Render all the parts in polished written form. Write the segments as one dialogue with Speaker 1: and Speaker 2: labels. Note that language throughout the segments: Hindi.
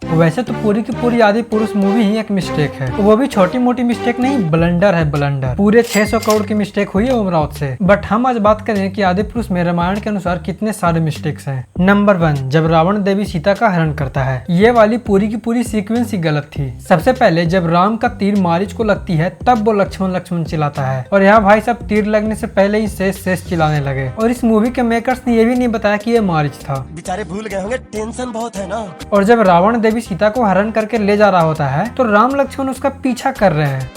Speaker 1: वैसे तो पूरी की पूरी आदि पुरुष मूवी ही एक मिस्टेक है, वो भी छोटी मोटी मिस्टेक नहीं, ब्लंडर है ब्लंडर। पूरे 600 करोड़ की मिस्टेक हुई है उमरावत से। बट हम आज बात करें कि आदि पुरुष में रामायण के अनुसार कितने सारे मिस्टेक्स हैं। नंबर 1, जब रावण देवी सीता का हरण करता है, ये वाली पूरी की पूरी सीक्वेंस ही गलत थी। सबसे पहले जब राम का तीर मारीच को लगती है तब वो लक्ष्मण लक्ष्मण चिल्लाता है, और यहाँ भाई साहब तीर लगने से पहले ही शेष चिल्लाने लगे। और इस मूवी के मेकर्स ने ये भी नहीं बताया कि ये मारीच था।
Speaker 2: बेचारे भूल गए होंगे, टेंशन बहुत है ना।
Speaker 1: और जब रावण देवी सीता को हरण करके ले जा रहा होता है तो राम लक्ष्मण उसका पीछा कर रहे हैं।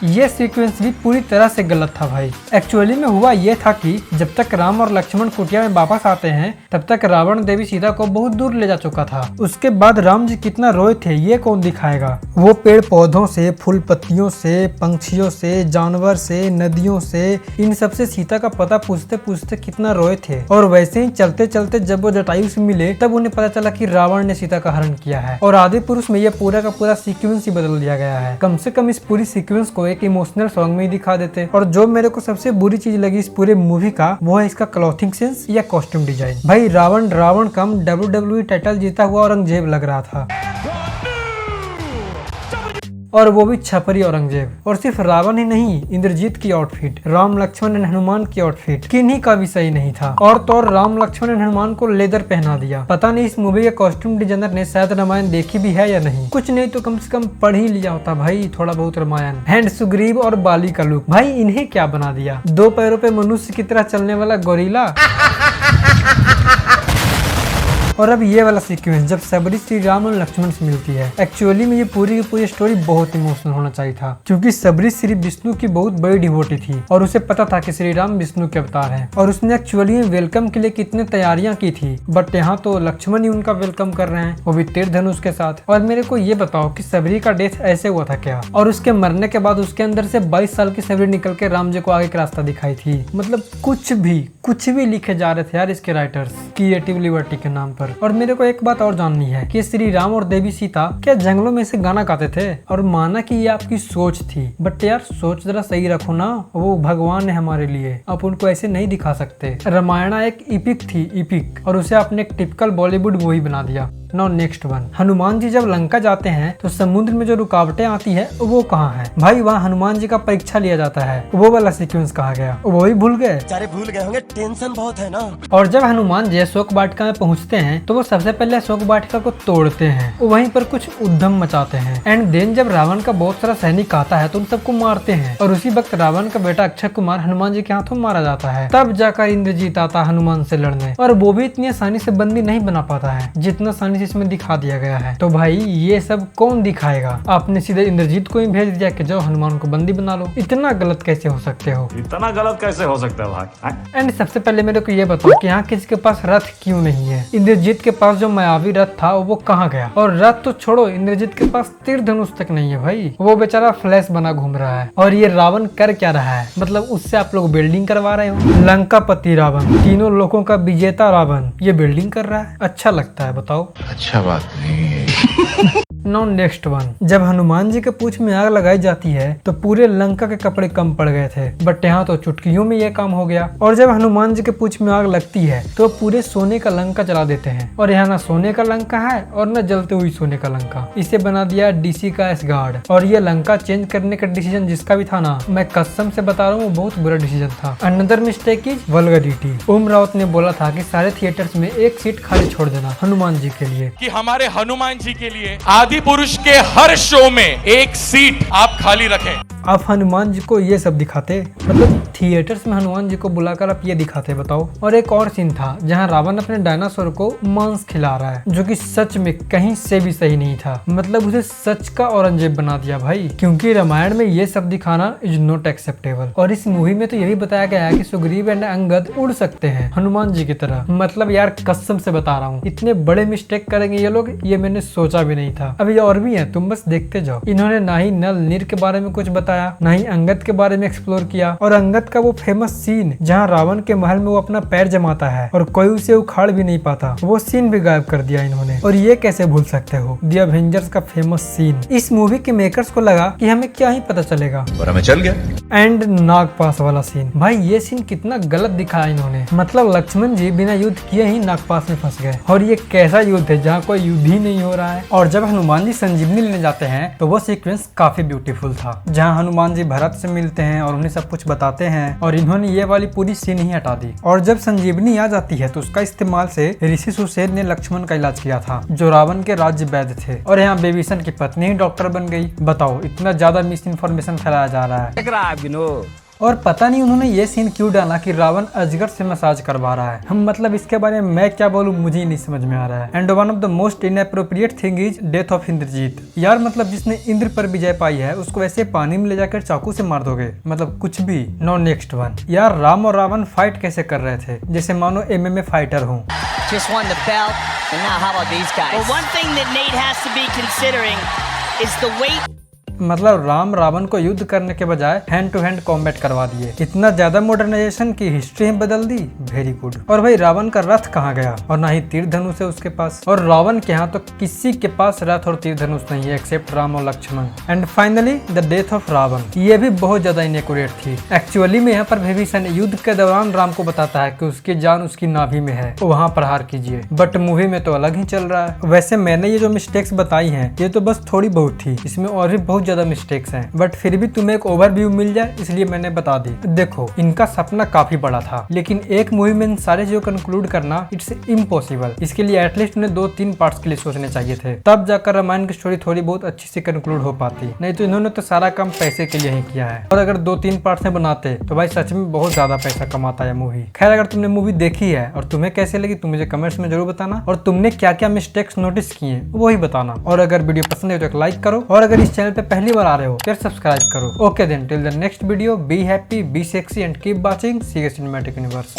Speaker 1: ये सीक्वेंस भी पूरी तरह से गलत था भाई। एक्चुअली में हुआ ये था कि जब तक राम और लक्ष्मण कुटिया में वापस आते हैं तब तक रावण देवी सीता को बहुत दूर ले जा चुका था। उसके बाद राम जी कितना रोए थे ये कौन दिखाएगा। वो पेड़ पौधों से, फूल पत्तियों से, पंछियों से, जानवर से, नदियों से, इन सब से सीता का पता पूछते पूछते कितना रोए थे। और वैसे ही चलते चलते जब वो जटायु से मिले तब उन्हें पता चला कि रावण ने सीता का हरण किया है। और आदि पुरुष में ये पूरा का पूरा सीक्वेंस ही बदल दिया गया है। कम से कम इस पूरी सीक्वेंस को एक इमोशनल सॉन्ग में ही दिखा देते। और जो मेरे को सबसे बुरी चीज लगी इस पूरे मूवी का वो है इसका क्लॉथिंग सेंस या कॉस्ट्यूम डिजाइन। भाई रावण कम WWE टाइटल जीता हुआ औरंगजेब लग रहा था, और वो भी छपरी औरंगजेब। और सिर्फ रावण ही नहीं, इंद्रजीत की आउटफिट, राम लक्ष्मण एंड हनुमान की आउटफिट किन्हीं का भी सही नहीं था। और तो और राम लक्ष्मण एंड हनुमान को लेदर पहना दिया। पता नहीं इस मूवी के कॉस्ट्यूम डिजाइनर ने शायद रामायण देखी भी है या नहीं। कुछ नहीं तो कम से कम पढ़ ही लिया होता भाई थोड़ा बहुत रामायण। एंड सुग्रीव और बाली का लुक, भाई इन्हें क्या बना दिया, 2 पैरों पे मनुष्य की तरह चलने वाला गोरिल्ला। और अब ये वाला सीक्वेंस जब सबरी श्री राम और लक्ष्मण से मिलती है, एक्चुअली में ये पूरी की पूरी स्टोरी बहुत इमोशनल होना चाहिए था, क्योंकि सबरी श्री विष्णु की बहुत बड़ी डिवोटी थी और उसे पता था कि श्री राम विष्णु के अवतार हैं। और उसने एक्चुअली में वेलकम के लिए कितने तैयारियां की थी। बट यहाँ तो लक्ष्मण ही उनका वेलकम कर रहे हैं, वो भी तीर धनुष के साथ। और मेरे को ये बताओ कि सबरी का डेथ ऐसे हुआ था क्या, और उसके मरने के बाद उसके अंदर से 22 साल की सबरी निकल के राम जी को आगे का रास्ता दिखाई थी। मतलब कुछ भी लिखे जा रहे थे यार इसके राइटर्स क्रिएटिव लिबर्टी के नाम पर। और मेरे को एक बात और जाननी है कि श्री राम और देवी सीता क्या जंगलों में से गाना गाते थे। और माना कि ये आपकी सोच थी, बट यार सोच जरा सही रखो ना, वो भगवान है हमारे लिए, आप उनको ऐसे नहीं दिखा सकते। रामायण एक इपिक थी, इपिक, और उसे आपने एक टिपिकल बॉलीवुड मूवी बना दिया। Now next one, Hanuman ji जब लंका जाते हैं तो समुद्र में जो रुकावटें आती है वो कहाँ है भाई। वहाँ हनुमान जी का परीक्षा लिया जाता है, वो वाला सीक्वेंस कहाँ गया, वो ही भूल गए।
Speaker 2: बेचारे भूल गए होंगे, टेंशन बहुत है ना।
Speaker 1: और जब हनुमान जी अशोक वाटिका में पहुँचते हैं तो वो सबसे पहले अशोक वाटिका को तोड़ते हैं, वहीं पर कुछ उद्यम मचाते हैं। एंड देन जब रावण का बहुत सारा सैनिक आता है तो उन सबको मारते हैं। और उसी वक्त रावण का बेटा अक्षय कुमार हनुमान जी के हाथों मारा जाता है। तब जाकर इंद्रजीत आता हनुमान से लड़ने, और वो भी इतनी आसानी से बंदी नहीं बना पाता है जितना आसानी से इसमें दिखा दिया गया है। तो भाई ये सब कौन दिखाएगा, आपने सीधे इंद्रजीत को ही भेज दिया कि जाओ हनुमान को बंदी बना लो। इतना गलत कैसे हो सकते हो,
Speaker 3: इतना गलत कैसे हो सकता है भाई।
Speaker 1: एंड सबसे पहले मेरे को ये बताओ कि यहाँ किसी के पास रथ क्यों नहीं है। इंद्रजीत के पास जो मायावी रथ था वो कहाँ गया। और रथ तो छोड़ो, इंद्रजीत के पास तीर धनुष तक नहीं है भाई, वो बेचारा फ्लैश बना घूम रहा है। और ये रावण कर क्या रहा है, मतलब उससे आप लोग बिल्डिंग करवा रहे हो। लंकापति रावण, तीनों लोगों का विजेता रावण, ये बिल्डिंग कर रहा है, अच्छा लगता है बताओ।
Speaker 4: अच्छा बात नहीं है।
Speaker 1: नाउ नेक्स्ट वन, जब हनुमान जी के पूंछ में आग लगाई जाती है तो पूरे लंका के कपड़े कम पड़ गए थे, बट यहाँ तो चुटकियों में ये काम हो गया। और जब हनुमान जी के पूंछ में आग लगती है तो पूरे सोने का लंका जला देते हैं। और यहाँ ना सोने का लंका है और न जलते हुई सोने का लंका, इसे बना दिया DC का एसगार्ड। और ये लंका चेंज करने का डिसीजन जिसका भी था ना, मैं कसम से बता रहा हूँ वो बहुत बुरा डिसीजन था। Another mistake is vulgarity. Om Raut ने बोला था कि सारे थिएटर्स में एक सीट खाली छोड़ देना हनुमान जी के लिए,
Speaker 5: कि हमारे हनुमान जी के लिए आदि पुरुष के हर शो में एक सीट आप खाली रखें।
Speaker 1: आप हनुमान जी को ये सब दिखाते, मतलब थिएटर्स में हनुमान जी को बुलाकर आप ये दिखाते, बताओ। और एक और सीन था जहाँ रावण अपने डायनासोर को मांस खिला रहा है, जो कि सच में कहीं से भी सही नहीं था। मतलब उसे सच का औरंगजेब बना दिया भाई, क्योंकि रामायण में ये सब दिखाना इज नॉट एक्सेप्टेबल। और इस मूवी में तो ये भी बताया गया है कि सुग्रीव एंड अंगद उड़ सकते हैं हनुमान जी की तरह। मतलब यार कसम से बता रहा हूँ, इतने बड़े मिस्टेक करेंगे ये लोग, ये मैंने सोचा भी नहीं था। अभी और भी है, तुम बस देखते जाओ। इन्होंने ना ही नल नीर के बारे में कुछ बताया बताया, न ही अंगद के बारे में एक्सप्लोर किया। और अंगद का वो फेमस सीन जहाँ रावण के महल में वो अपना पैर जमाता है और कोई उसे उखाड़ भी नहीं पाता, वो सीन भी गायब कर दिया इन्होंने। और ये कैसे भूल सकते हो, द एवेंजर्स का फेमस सीन। इस मूवी के मेकर्स को लगा कि हमें क्या ही पता चलेगा,
Speaker 4: और हमें चल गया।
Speaker 1: एंड नागपास वाला सीन, भाई ये सीन कितना गलत दिखाया इन्होंने। मतलब लक्ष्मण जी बिना युद्ध किए ही नागपास में फंस गए। और ये कैसा युद्ध है जहाँ कोई युद्ध ही नहीं हो रहा है। और जब हनुमान जी संजीवनी लेने जाते हैं तो वो सीक्वेंस काफी ब्यूटीफुल था, जहाँ हनुमान जी भरत से मिलते हैं और उन्हें सब कुछ बताते हैं। और इन्होंने ये वाली पूरी सीन ही हटा दी। और जब संजीवनी आ जाती है तो उसका इस्तेमाल से ऋषि सुसेन ने लक्ष्मण का इलाज किया था, जो रावण के राज्य वैद्य थे। और यहाँ बेबीसन की पत्नी ही डॉक्टर बन गई। बताओ इतना ज्यादा मिस इन्फॉर्मेशन फैलाया जा रहा है। और पता नहीं उन्होंने ये सीन क्यों डाला कि रावण अजगर से मसाज करवा रहा है। हम मतलब इसके बारे में मैं क्या बोलूं, मुझे ही नहीं समझ में आ रहा है। And one of the most inappropriate thing is death of Indrajit. यार मतलब जिसने इंद्र पर विजय पाई है उसको ऐसे पानी में ले जाकर चाकू से मार दोगे, मतलब कुछ भी। No next one. यार राम और रावण फाइट कैसे कर रहे थे, जैसे मानो MMA फाइटर हूँ।
Speaker 6: Just won the belt, and now how about these guys?
Speaker 7: Well, one thing that Nate has to be considering is the weight.
Speaker 1: मतलब राम रावण को युद्ध करने के बजाय हैंड टू हैंड कॉम्बैट करवा दिए। इतना ज्यादा मॉडर्नाइजेशन की हिस्ट्री में बदल दी, वेरी गुड। और भाई रावण का रथ कहाँ गया, और ना ही तीर धनुष है उसके पास। और रावण के यहाँ तो किसी के पास रथ और तीर धनुष नहीं है एक्सेप्ट राम और Lakshman. And finally the death of Ravan, ये भी बहुत ज्यादा इनएक्यूरेट थी। एक्चुअली में यहाँ पर विभीषण युद्ध के दौरान राम को बताता है कि उसकी जान उसकी नाभि में है, तो वहाँ प्रहार कीजिए। बट मूवी में तो अलग ही चल रहा है। वैसे मैंने ये जो मिस्टेक्स बताई हैं ये तो बस थोड़ी बहुत थी, इसमें और भी बहुत ज्यादा मिस्टेक्स हैं। बट फिर भी तुम्हें एक ओवरव्यू मिल जाए इसलिए मैंने बता दी। देखो इनका सपना काफी बड़ा था, लेकिन एक मूवी में इन सारे जो कंक्लूड करना इट्स इम्पॉसिबल। इसके लिए एटलीस्ट उन्हें 2-3 पार्ट्स के लिए सोचने चाहिए थे, तब जाकर रामायण की स्टोरी थोड़ी बहुत अच्छी से कंक्लूड हो पाती। नहीं तो इन्होंने तो सारा काम पैसे के लिए ही किया है। और अगर 2-3 पार्ट्स में बनाते तो भाई सच में बहुत ज्यादा पैसा कमाता है मूवी। खैर अगर तुमने मूवी देखी है और तुम्हें कैसे लगी तुम मुझे कमेंट्स में जरूर बताना, और तुमने क्या क्या मिस्टेक्स नोटिस किए वो ही बताना। और अगर वीडियो पसंद है तो एक लाइक करो, और अगर इस चैनल पे पहली बार आ रहे हो फिर सब्सक्राइब करो। Okay then till the next video, be happy, be sexy and keep watching CK cinematic universe.